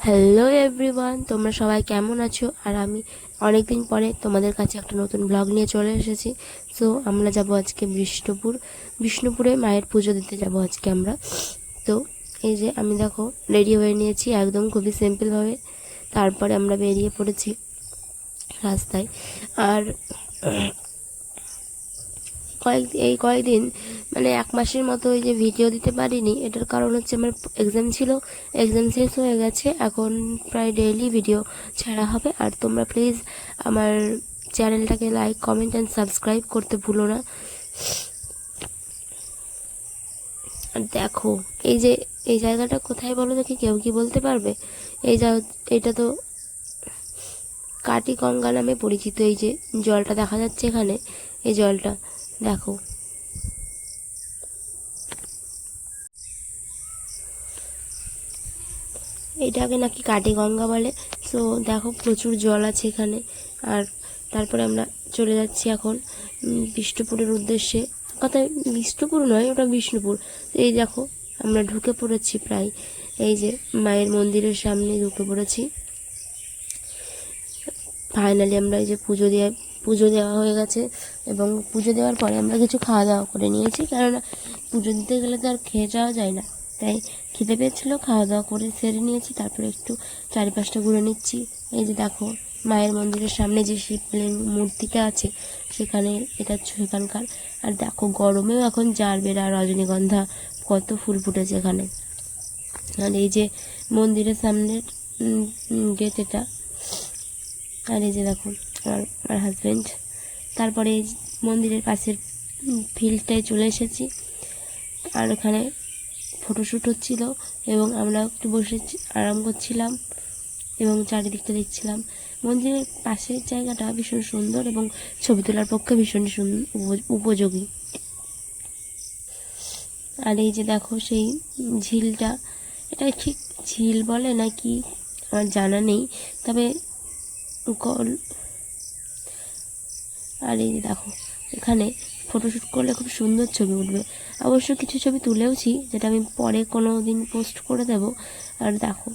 Hello everyone, তোমরা সবাই কেমন আছো? আর আমি অনেক দিন পরে তোমাদের কাছে একটা নতুন ব্লগ নিয়ে চলে এসেছি। সো আমরা যাব আজকে বিষ্ণুপুরে মায়ের পুজো দিতে যাব আজকে আমরা। তো এই যে আমি দেখো রেডি হয়ে নিয়েছি একদম খুবই সিম্পলভাবে। তারপরে আমরা বেরিয়ে পড়েছি রাস্তায়। আর কয়েকদিন মানে এক মাসের মতো ওই যে ভিডিও দিতে পারিনি, এটার কারণ হচ্ছে আমার এক্সাম শেষ হয়ে গেছে। এখন প্রায় ডেইলি ভিডিও ছাড়া হবে। আর তোমরা প্লিজ আমার চ্যানেলটাকে লাইক, কমেন্ট অ্যান্ড সাবস্ক্রাইব করতে ভুলো না। আর দেখো এই যে এই জায়গাটা কোথায় বলো দেখি, কেউ কি বলতে পারবে? এটা তো কাটি গঙ্গা নামে পরিচিত। এই যে জলটা দেখা যাচ্ছে এখানে, এই জলটা দেখো। এটাকে নাকি কাটি গঙ্গা বলে। সো দেখো প্রচুর জল আছে এখানে। আর তারপরে আমরা চলে যাচ্ছি এখন বিষ্ণুপুরের উদ্দেশ্যে। কথায় বিষ্ণুপুর নয়, ওটা বিষ্ণুপুর। এই দেখো আমরা ঢুকে পড়েছি প্রায়। এই যে মায়ের মন্দিরের সামনে ঢুকে পড়েছি ফাইনালি। আমরা এই যে পুজো দেওয়া হয়ে গেছে, এবং পুজো দেওয়ার পরে আমরা কিছু খাওয়া দাওয়া করে নিয়েছি, কেননা পুজো দিতে গেলে তো আর খেয়ে যাওয়া যায় না। তাই খিদে পেয়েছিলো, খাওয়া দাওয়া করে সেরে নিয়েছি। তারপরে একটু চারিপাশটা ঘুরে নিচ্ছি। এই যে দেখো মায়ের মন্দিরের সামনে যে শিবলিঙ্গ মূর্তিটা আছে সেখানে, এটা সেখানকার। আর দেখো গরমেও এখন জারবেরা, রজনীগন্ধা, কত ফুল ফুটেছে এখানে। আর এই যে মন্দিরের সামনের গেট এটা। আর এই যে দেখো আমার হাজব্যান্ড। তারপরে এই মন্দিরের পাশের ফিল্ডটায় চলে এসেছি। আর ওখানে ফটোশ্যুট হচ্ছিল, এবং আমরা একটু বসে আরাম করছিলাম এবং চারিদিকটা দেখছিলাম। মন্দিরের পাশের জায়গাটা ভীষণ সুন্দর এবং ছবি তোলার পক্ষে ভীষণ উপযোগী। আর এই যে দেখো সেই ঝিলটা, এটা ঠিক ঝিল বলে নাকি আমার জানা নেই, তবে আর এই যে দেখো এখানে ফটোশ্যুট করলে খুব সুন্দর ছবি উঠবে। অবশ্য কিছু ছবি তুলেওছি, যেটা আমি পরে কোনো দিন পোস্ট করে দেব। আর দেখো